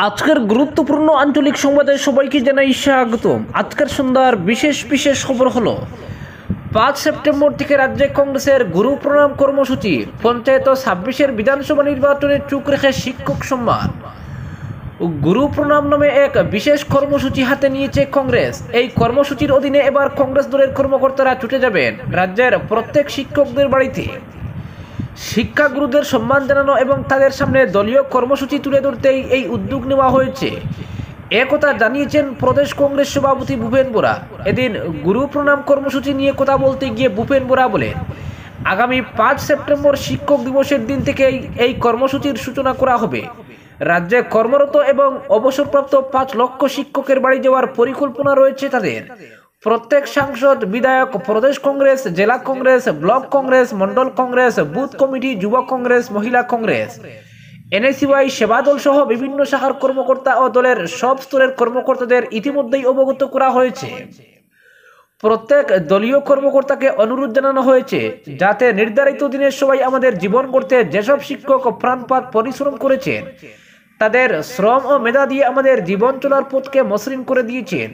আজকের গুরুত্বপূর্ণ আঞ্চলিক সংবাদে সবাইকে জানাই স্বাগতম। আজকের সন্ধ্যার বিশেষ খবর হলো 5 সেপ্টেম্বর থেকে রাজ্যে কংগ্রেসের গুরু প্রণাম কর্মসূচি, পঞ্চায়েত ও 26-এর বিধানসভা নির্বাচনে চুপ রেখে শিক্ষক সম্মান। গুরু প্রণাম নামে এক বিশেষ কর্মসূচি হাতে নিয়েছে কংগ্রেস। এই কর্মসূচির অধীনে এবার কংগ্রেস দলের কর্মকর্তারা ছুটে যাবেন রাজ্যের প্রত্যেক শিক্ষকদের বাড়িতে। শিক্ষাগুরুদের সম্মান জানানো এবং তাদের সামনে দলীয় কর্মসূচি তুলে ধরতেই এই উদ্যোগ নেওয়া হয়েছে, একথা জানিয়েছেন প্রদেশ কংগ্রেস সভাপতি ভূপেন বোরা। এদিন গুরু প্রণাম কর্মসূচি নিয়ে কথা বলতে গিয়ে ভূপেন বোরা বলেন, আগামী 5 সেপ্টেম্বর শিক্ষক দিবসের দিন থেকেই এই কর্মসূচির সূচনা করা হবে। রাজ্যে কর্মরত এবং অবসরপ্রাপ্ত 5 লক্ষ শিক্ষকের বাড়ি যাওয়ার পরিকল্পনা রয়েছে তাদের। প্রত্যেক সাংসদ, বিধায়ক, প্রদেশ কংগ্রেস, জেলা Congress, block Congress, Mondal Congress, booth committee, যুব কংগ্রেস, মহিলা কংগ্রেস, এনএসইউআই, সেবা দল সহ বিভিন্ন শাখার কর্মকর্তা ও দলের সব স্তরের কর্মকর্তাদের ইতিমধ্যেই অবগত করা হয়েছে। প্রত্যেক দলীয় কর্মকর্তাকে অনুরোধ জানানো হয়েছে যাতে নির্ধারিত দিনের সবাই আমাদের জীবন গড়তে যেসব শিক্ষক প্রাণপাত পরিশ্রম করেছেন, তাদের শ্রম ও মেধা দিয়ে আমাদের জীবন চলার পথকে মসৃণ করে দিয়েছেন,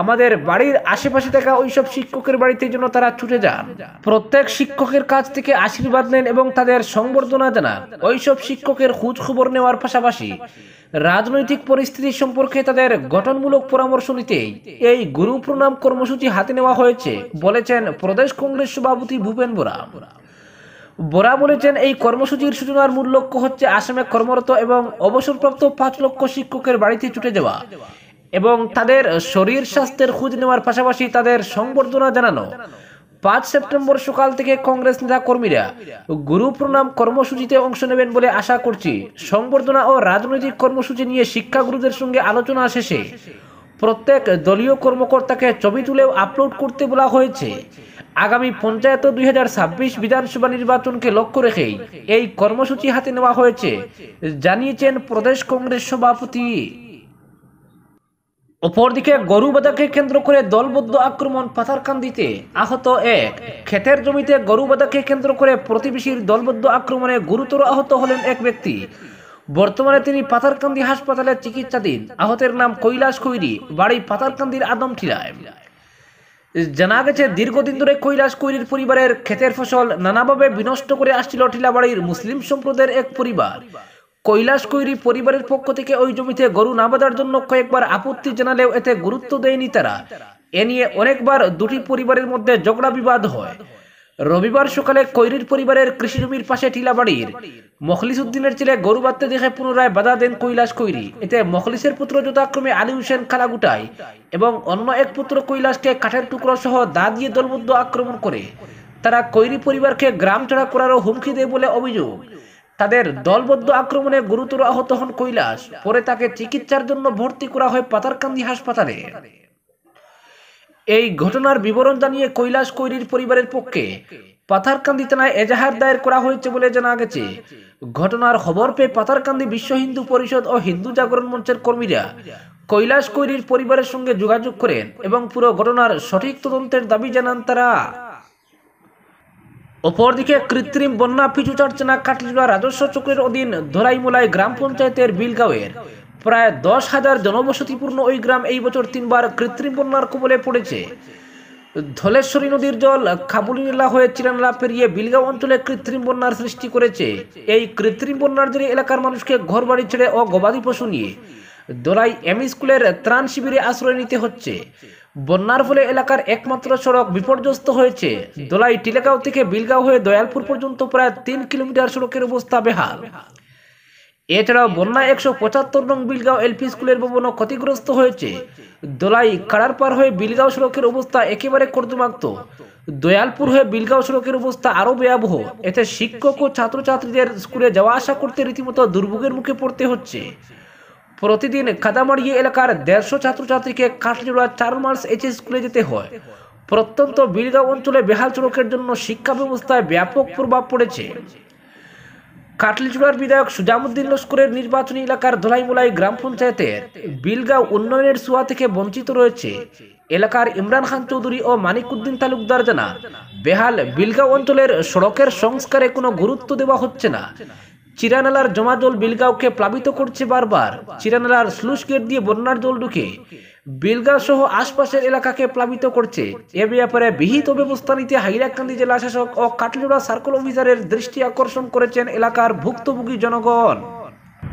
আমাদের বাড়ির আশেপাশে থাকা ওইসব শিক্ষকের বাড়িতে যেন তারা ছুটে যান, প্রত্যেক শিক্ষকের কাছ থেকে আশীর্বাদ নেন এবং তাদের সংবর্ধনা জানান। ওইসব শিক্ষকের খোঁজ খবর নেওয়ার পাশাপাশি রাজনৈতিক পরিস্থিতি সম্পর্কে তাদের গঠনমূলক পরামর্শ নিতেই এই গুরু প্রণাম কর্মসূচি হাতে নেওয়া হয়েছে বলেছেন প্রদেশ কংগ্রেস সভাপতি ভূপেন বোরা। বোরা বলেছেন, এই কর্মসূচির সূচনার মূল লক্ষ্য হচ্ছে আসামে কর্মরত এবং অবসরপ্রাপ্ত 5 লক্ষ শিক্ষকের বাড়িতে ছুটে যাওয়া এবং তাদের শরীর স্বাস্থ্যের খোঁজ নেওয়ার পাশাপাশি তাদের সংবর্ধনা জানানো। 5 সেপ্টেম্বর সকাল থেকে কংগ্রেস নেতা কর্মীরা গুরু প্রণাম কর্মসূচিতে অংশ নেবেন বলে আশা করছি। সংবর্ধনা ও রাজনৈতিক কর্মসূচি নিয়ে শিক্ষাগুরুদের সঙ্গে আলোচনা শেষে প্রত্যেক দলীয় কর্মকর্তাকে ছবি তুলেও আপলোড করতে বলা হয়েছে। আগামী পঞ্চায়েত 2026 বিধানসভা নির্বাচনকে লক্ষ্য রেখেই এই কর্মসূচি হাতে নেওয়া হয়েছে, জানিয়েছেন প্রদেশ কংগ্রেস সভাপতি। অপরদিকে গরুবাধাকে কেন্দ্র করে দলবদ্ধ আক্রমণ পাথারকান্দিতে, আহত এক। ক্ষেতের জমিতে গরুবাধাকে কেন্দ্র করে প্রতিবেশীর দলবদ্ধ আক্রমণে গুরুতর আহত হলেন এক ব্যক্তি। বর্তমানে তিনি পাথারকান্দি হাসপাতালে চিকিৎসাধীন। আহতের নাম কৈলাস কৈরি, বাড়ি পাথারকান্দির আদমটিলায়। জানা গেছে, দীর্ঘদিন ধরে কৈলাস কৈরির পরিবারের ক্ষেতের ফসল নানাভাবে বিনষ্ট করে আসছিল টিলাবাড়ির মুসলিম সম্প্রদায়ের এক পরিবার। কৈলাস কৈরি পরিবারের পক্ষ থেকে ওই জমিতে গরু না বাঁধার জন্য কয়েকবার আপত্তি জানালেও এতে গুরুত্ব দেয়নি তারা। এ নিয়ে অনেকবার দুটি পরিবারের মধ্যে ঝগড়া বিবাদ হয়। রবিবার সকালে কৈরির পরিবারের কৃষি জমির পাশে টিলাবাড়ির মখলিস উদ্দিনের ছেলে গরু বাঁধতে দেখে পুনরায় বাধা দেন কৈলাস কৈরি। এতে মখলিসের পুত্র যথাক্রমে আলী হোসেন খালাগুটাই এবং অন্য এক পুত্র কৈলাসকে কাঠের টুকরো সহ দা দিয়ে দলবদ্ধ আক্রমণ করে তারা কৈরি পরিবারকে গ্রাম ছাড়া করারও হুমকি দেয় বলে অভিযোগ। তাদের দলবদ্ধ আক্রমণে গুরুতর আহত হন কৈলাস। পরে তাকে চিকিৎসার জন্য ভর্তি করা হয় পাথারকান্দি হাসপাতালে। এই ঘটনার বিবরণ জানিয়ে কৈলাস কৈরির পরিবারের পক্ষে পাথারকান্দি থানায় এজাহার দায়ের করা হয়েছে বলে জানা গেছে। ঘটনার খবর পেয়ে পাথারকান্দি বিশ্ব হিন্দু পরিষদ ও হিন্দু জাগরণ মঞ্চের কর্মীরা কৈলাস কৈরির পরিবারের সঙ্গে যোগাযোগ করেন এবং পুরো ঘটনার সঠিক তদন্তের দাবি জানান তারা। অপরদিকে কৃত্রিম বন্যা পিছু ছাড়ছে না কাটলিজোড়া রাজস্ব চক্রের অধীন ধরাইমুলাই গ্রাম পঞ্চায়েতের বিলগাঁওয়ের প্রায় 10,000 জনবসতিপূর্ণ ওই গ্রাম এই বছর 3 বার কৃত্রিম বন্যার কবলে পড়েছে। ধলেশ্বরী নদীর জল খাবুলিনালা হয়ে চিরানালা পেরিয়ে বিলগাঁও অঞ্চলে কৃত্রিম বন্যার সৃষ্টি করেছে। এই কৃত্রিম বন্যার জেরে এলাকার মানুষকে ঘর বাড়ি ছেড়ে ও গবাদি পশু নিয়ে দোলাই এমই স্কুলের ত্রাণ শিবিরে আশ্রয় নিতে হচ্ছে। বন্যার ফলে এলাকার একমাত্র সড়ক বিপর্যস্ত হয়েছে। দোলাই টিলেগাঁও থেকে বিলগাঁও হয়ে দয়ালপুর পর্যন্ত প্রায় 3 কিলোমিটার সড়কের অবস্থা বেহাল। এছাড়াও বন্যায় 175 নং বিলগাঁও এলপি স্কুলের ভবনও ক্ষতিগ্রস্ত হয়েছে। দোলাই কাড়ার পার হয়ে বিলগাঁও সড়কের অবস্থা একেবারে কর্দমাক্ত। দয়ালপুর হয়ে বিলগাঁও সড়কের অবস্থা আরো ভয়াবহ। এতে শিক্ষক ও ছাত্রছাত্রীদের স্কুলে যাওয়া আসা করতে রীতিমতো দুর্ভোগের মুখে পড়তে হচ্ছে। প্রতিদিন কাদামাড়িয়ে এলাকার 150 ছাত্রছাত্রীকে কাটলিজোড়া 4 মার্চ এইচএস স্কুলে যেতে হয়। প্রত্যন্ত বিলগাঁও অঞ্চলে বেহাল সড়কের জন্য শিক্ষা ব্যবস্থায় ব্যাপক প্রভাব পড়েছে। কাটলিজোড়ার বিধায়ক সুজামুদ্দিন লস্করের নির্বাচনী এলাকার ধলাইমুলাই গ্রাম পঞ্চায়েতের বিলগাঁও উন্নয়নের ছোঁয়া থেকে বঞ্চিত রয়েছে। এলাকার ইমরান খান চৌধুরী ও মানিক উদ্দিন তালুকদার জানান, বেহাল বিলগাঁও অঞ্চলের সড়কের সংস্কারে কোনো গুরুত্ব দেওয়া হচ্ছে না। চিরানালার জমা জল বিলগাঁওকে প্লাবিত করছে বারবার। চিরানালার স্লুইস গেট দিয়ে বন্যার জল ঢুকে বিলগাঁও সহ আশপাশের এলাকাকে প্লাবিত করছে। এ ব্যাপারে বিহিত ব্যবস্থা নিতে হাইলাকান্দি জেলা শাসক ও কাটলিজোড়া সার্কেল অফিসারের দৃষ্টি আকর্ষণ করেছেন এলাকার ভুক্তভোগী জনগণ।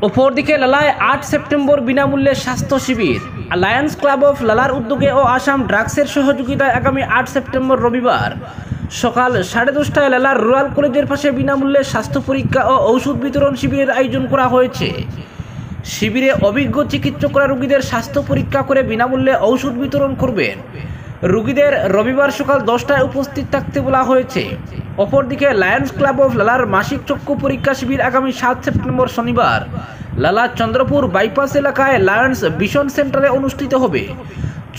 অপরদিকে লালায় 8 সেপ্টেম্বর বিনামূল্যে স্বাস্থ্য শিবির। লায়ন্স ক্লাব অফ লালার উদ্যোগে ও আসাম ড্রাগসের সহযোগিতায় আগামী 8 সেপ্টেম্বর রবিবার সকাল 10:30টায় লালার রুরাল কলেজের পাশে বিনামূল্যে স্বাস্থ্য পরীক্ষা ও ঔষধ বিতরণ শিবিরের আয়োজন করা হয়েছে। শিবিরে অভিজ্ঞ চিকিৎসকরা রোগীদের স্বাস্থ্য পরীক্ষা করে বিনামূল্যে ঔষধ বিতরণ করবেন। রোগীদের রবিবার সকাল 10টায় উপস্থিত থাকতে বলা হয়েছে। অপরদিকে লায়ন্স ক্লাব অফ লালার মাসিক চক্ষু পরীক্ষা শিবির আগামী 7 সেপ্টেম্বর শনিবার লালা চন্দ্রপুর বাইপাস এলাকায় লায়ন্স ভিশন সেন্টারে অনুষ্ঠিত হবে।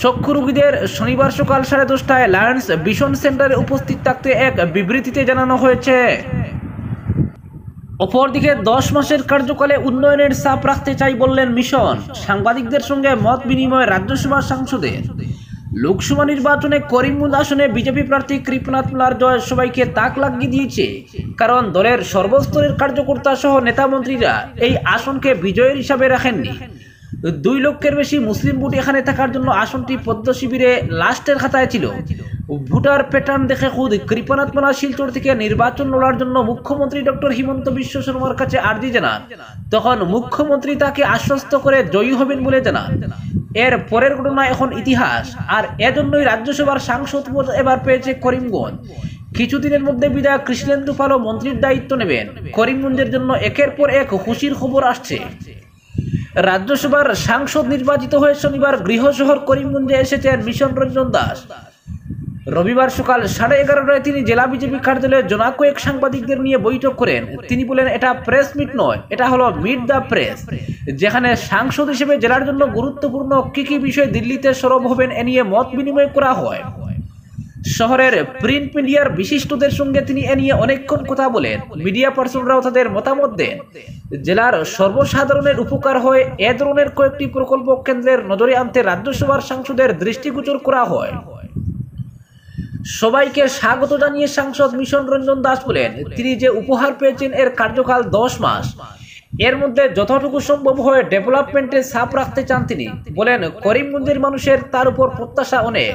চক্ষু রোগীদের শনিবার সকাল 10:30টায় লায়ন্স ভিশন সেন্টারে উপস্থিত থাকতে এক বিবৃতিতে জানানো হয়েছে। অপরদিকে 10 মাসের কার্যকালে উন্নয়নের চাপ রাখতে চাই বললেন মিশন। সাংবাদিকদের সঙ্গে মত বিনিময় রাজ্যসভা সাংসদের। লোকসভা নির্বাচনে করিমগঞ্জ আসনে বিজেপি প্রার্থী কৃপনাথ মোল্লার জয় সবাইকে তাক লাগিয়ে দিয়েছে, কারণ দলের সর্বস্তরের কার্যকর্তা সহ নেতা মন্ত্রীরা এই আসনকে বিজয়ের হিসাবে রাখেননি। 2 লক্ষের বেশি মুসলিম ভোট এখানে থাকার জন্য আসনটি পদ্ম শিবিরে লাস্টের খাতায় ছিল। ভোটার প্যাটার্ন দেখে খুদ কৃপনাথ মোল্লা শিলচর থেকে নির্বাচন লড়ার জন্য মুখ্যমন্ত্রী ডক্টর হিমন্ত বিশ্ব শর্মার কাছে আর্জি জানান। তখন মুখ্যমন্ত্রী তাকে আশ্বস্ত করে জয়ী হবেন বলে জানান। এর পরের ঘটনা এখন ইতিহাস, আর এজন্যই রাজ্যসভার সাংসদ পদ এবার পেয়েছে করিমগঞ্জ। কিছুদিনের মধ্যে বিধায়ক কৃষ্ণেন্দু পালও মন্ত্রীর দায়িত্ব নেবেন। করিমগঞ্জের জন্য একের পর এক খুশির খবর আসছে। রাজ্যসভার সাংসদ নির্বাচিত হয়ে শনিবার গৃহশহর করিমগঞ্জে এসেছেন মিশন রঞ্জন দাস। রবিবার সকাল 11:30টায় তিনি জেলা বিজেপি কার্যালয়ে জনকয়েক সাংবাদিকদের নিয়ে বৈঠক করেন। তিনি বলেন, এটা প্রেস মিট নয়, এটা হলো মিট দ্য প্রেস, যেখানে সাংসদ হিসেবে জেলার জন্য গুরুত্বপূর্ণ কি কি বিষয় দিল্লিতে সরব হবেন এ নিয়ে মত বিনিময় করা হয়। শহরের প্রিন্ট মিডিয়ার বিশিষ্টদের সঙ্গে তিনি এ নিয়ে অনেকক্ষণ কথা বলেন। মিডিয়া পার্সনরাও তাদের মতামত দেন। জেলার সর্বসাধারণের উপকার হয় এ ধরনের কয়েকটি প্রকল্প কেন্দ্রের নজরে আনতে রাজ্যসভার সাংসদের দৃষ্টিগোচর করা হয়। সবাইকে স্বাগত জানিয়ে সাংসদ মিশন রঞ্জন দাস বলেন, তিনি যে উপহার পেয়েছেন এর কার্যকাল 10 মাস। এর মধ্যে যতটুকু সম্ভব হয় ডেভেলপমেন্টে ছাপ রাখতে চান তিনি। বলেন, করিমগঞ্জের মানুষের তার উপর প্রত্যাশা অনেক,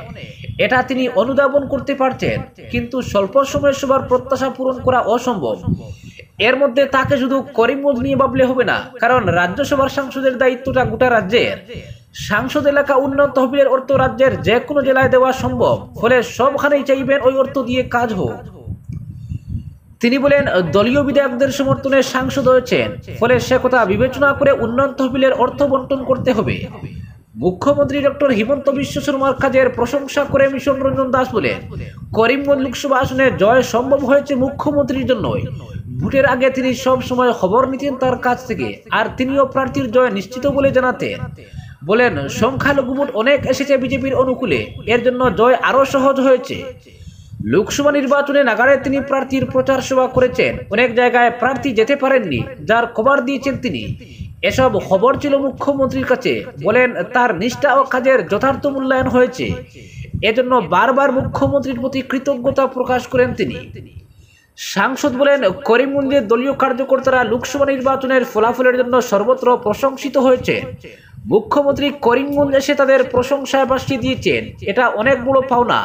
এটা তিনি অনুধাবন করতে পারছেন, কিন্তু স্বল্প সময়ে সবার প্রত্যাশা পূরণ করা অসম্ভব। এর মধ্যে তাকে শুধু করিমগঞ্জ নিয়ে ভাবলে হবে না, কারণ রাজ্যসভার সাংসদের দায়িত্বটা গোটা রাজ্যের। সাংসদ এলাকা উন্নয়ন তহবিলের অর্থ রাজ্যের যে কোনো জেলায় দেওয়া সম্ভব, ফলে সবখানেই চাইবেন ওই অর্থ দিয়ে কাজ হোক। তিনি বলেন, দলীয় বিধায়কদের সমর্থনে সাংসদ হয়েছেন, ফলে সে কথা বিবেচনা করে উন্নয়ন তহবিলের অর্থ বন্টন করতে হবে। মুখ্যমন্ত্রী ডক্টর হিমন্ত বিশ্ব শর্মার কাজের প্রশংসা করে মিশন রঞ্জন দাস বলেন, করিমগঞ্জ লোকসভা আসনে জয় সম্ভব হয়েছে মুখ্যমন্ত্রীর জন্যই। ভোটের আগে তিনি সব সময় খবর নিতেন তার কাছ থেকে, আর তিনিও প্রার্থীর জয় নিশ্চিত বলে জানাতেন। বলেন, সংখ্যালঘু ভোট অনেক এসেছে বিজেপির অনুকূলে, এর জন্য জয় আরো সহজ হয়েছে। লোকসভা নির্বাচনে নাগারে তিনি প্রার্থীর প্রচার সভা করেছেন, অনেক জায়গায় প্রার্থী যেতে পারেননি, যার খবর দিয়েছেন তিনি। এসব খবর ছিল মুখ্যমন্ত্রীর কাছে। বলেন, তার নিষ্ঠা ও কাজের যথার্থ মূল্যায়ন হয়েছে, এজন্য বারবার মুখ্যমন্ত্রীর প্রতি কৃতজ্ঞতা প্রকাশ করেন তিনি। সাংসদ বলেন, করিমগঞ্জের দলীয় কার্যকর্তারা লোকসভা নির্বাচনের ফলাফলের জন্য সর্বত্র প্রশংসিত হয়েছে। মুখ্যমন্ত্রী করিমগঞ্জ এসে তাদের প্রশংসায় ভাসিয়ে দিয়েছেন, এটা অনেক বড় পাওনা।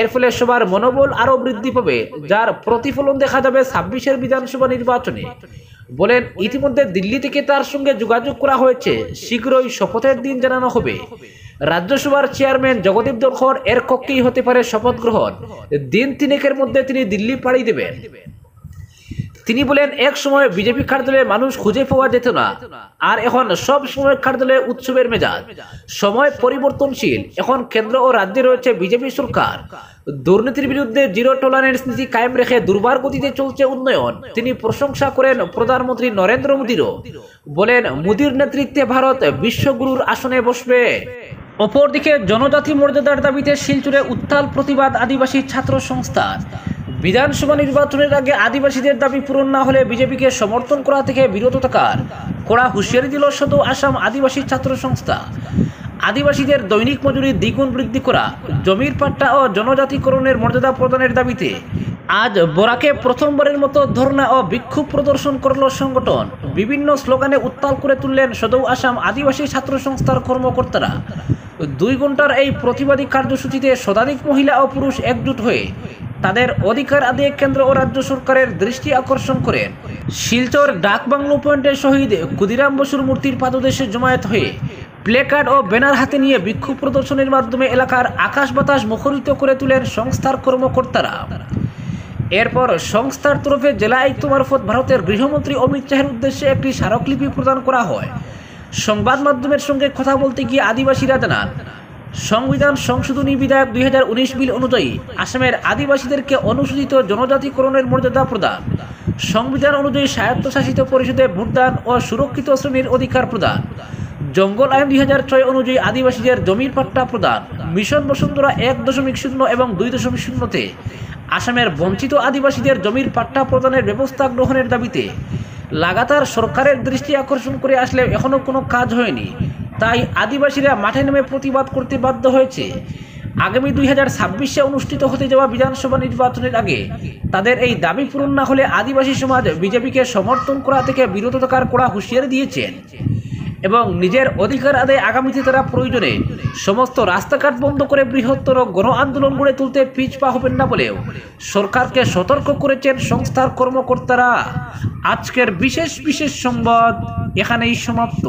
এর ফলে সবার মনোবল আরো বৃদ্ধি পাবে, যার প্রতিফলন দেখা যাবে 26-এর বিধানসভা নির্বাচনে। বলেন, ইতিমধ্যে দিল্লি থেকে তার সঙ্গে যোগাযোগ করা হয়েছে, শীঘ্রই শপথের দিন জানানো হবে। রাজ্যসভার চেয়ারম্যান জগদীপ ধনখড় এর কক্ষেই হতে পারে শপথ গ্রহণ। দিন 3-এর মধ্যে তিনি দিল্লি পাড়ি দেবেন। তিনি বলেন, এক সময় বিজেপি কার্যালয়ে মানুষ খুঁজে পাওয়া যেত না, আর এখন সব সময় কার্যালয়ে উৎসবের মেজাজ। সময় পরিবর্তনশীল, এখন কেন্দ্র ও রাজ্যে রয়েছে বিজেপি সরকার। দুর্নীতির বিরুদ্ধে জিরো টলারেন্স নীতি কায়েম রেখে দুর্বার গতিতে চলছে উন্নয়ন। তিনি প্রশংসা করেন প্রধানমন্ত্রী নরেন্দ্র মোদীরও। বলেন, মোদীর নেতৃত্বে ভারত বিশ্বগুরুর আসনে বসবে। অপরদিকে জনজাতি মর্যাদার দাবিতে শিলচরে উত্তাল প্রতিবাদ আদিবাসী ছাত্র সংস্থার। বিধানসভা নির্বাচনের আগে আদিবাসীদের দাবি পূরণ না হলে বিজেপিকে সমর্থন করা থেকে বিরত থাকার কড়া হুঁশিয়ারি দিল সদৌ আসাম আদিবাসী ছাত্র সংস্থা। আদিবাসীদের দৈনিক মজুরি দ্বিগুণ বৃদ্ধি করা, জমির পাট্টা ও জনজাতিকরণের মর্যাদা প্রদানের দাবিতে আজ বরাকে প্রথমবারের মতো ধর্ণা ও বিক্ষোভ প্রদর্শন করল সংগঠন। বিভিন্ন স্লোগানে উত্তাল করে তুললেন সদৌ আসাম আদিবাসী ছাত্র সংস্থার কর্মকর্তারা। 2 ঘন্টার এই প্রতিবাদী কার্যসূচিতে শতাধিক মহিলা ও পুরুষ একজোট হয়ে তাদের অধিকার আদায়ে কেন্দ্র ও রাজ্য সরকারের দৃষ্টি আকর্ষণ করেন। শিলচর ডাকবাংলো পয়েন্টে শহীদ ক্ষুদিরাম বসুর মূর্তির পাদদেশে জমায়েত হয়ে প্লেকার্ড ও ব্যানার হাতে নিয়ে বিক্ষোভ প্রদর্শনের মাধ্যমে এলাকার আকাশ বাতাস মুখরিত করে তোলেন সংস্থার কর্মকর্তারা। এরপর সংস্থার তরফে জেলা আয়ুক্ত মারফত ভারতের গৃহমন্ত্রী অমিত শাহের উদ্দেশ্যে একটি স্মারকলিপি প্রদান করা হয়। সংবাদ মাধ্যমের সঙ্গে কথা বলতে গিয়ে আদিবাসীরা জানান, সংবিধান সংশোধনী বিধেয়ক 2019 বিল অনুযায়ী আসামের আদিবাসীদেরকে অনুসূচিত জনজাতিকরণের মর্যাদা প্রদান, সংবিধান অনুযায়ী স্বায়ত্তশাসিত পরিষদে ভোটদান ও সুরক্ষিত শ্রেণীর অধিকার প্রদান, জঙ্গল আইন 2006 অনুযায়ী আদিবাসীদের জমির পাট্টা প্রদান, মিশন বসুন্ধরা 1.0 এবং 2.0-তে আসামের বঞ্চিত আদিবাসীদের জমির পাট্টা প্রদানের ব্যবস্থা গ্রহণের দাবিতে লাগাতার সরকারের দৃষ্টি আকর্ষণ করে আসলেও এখনও কোনো কাজ হয়নি। তাই আদিবাসীরা মাঠে নেমে প্রতিবাদ করতে বাধ্য হয়েছে। আগামী 2026-এ অনুষ্ঠিত হতে যাওয়া বিধানসভা নির্বাচনের আগে তাদের এই দাবি পূরণ না হলে আদিবাসী সমাজ বিজেপিকে সমর্থন করা থেকে বিরত থাকার কড়া হুঁশিয়ারি দিয়েছেন এবং নিজের অধিকার আদায়ে আগামীতে তারা প্রয়োজনে সমস্ত রাস্তাঘাট বন্ধ করে বৃহত্তর গণ আন্দোলন গড়ে তুলতে পিছপা হবেন না বলেও সরকারকে সতর্ক করেছেন সংস্থার কর্মকর্তারা। আজকের বিশেষ সংবাদ এখানেই সমাপ্ত।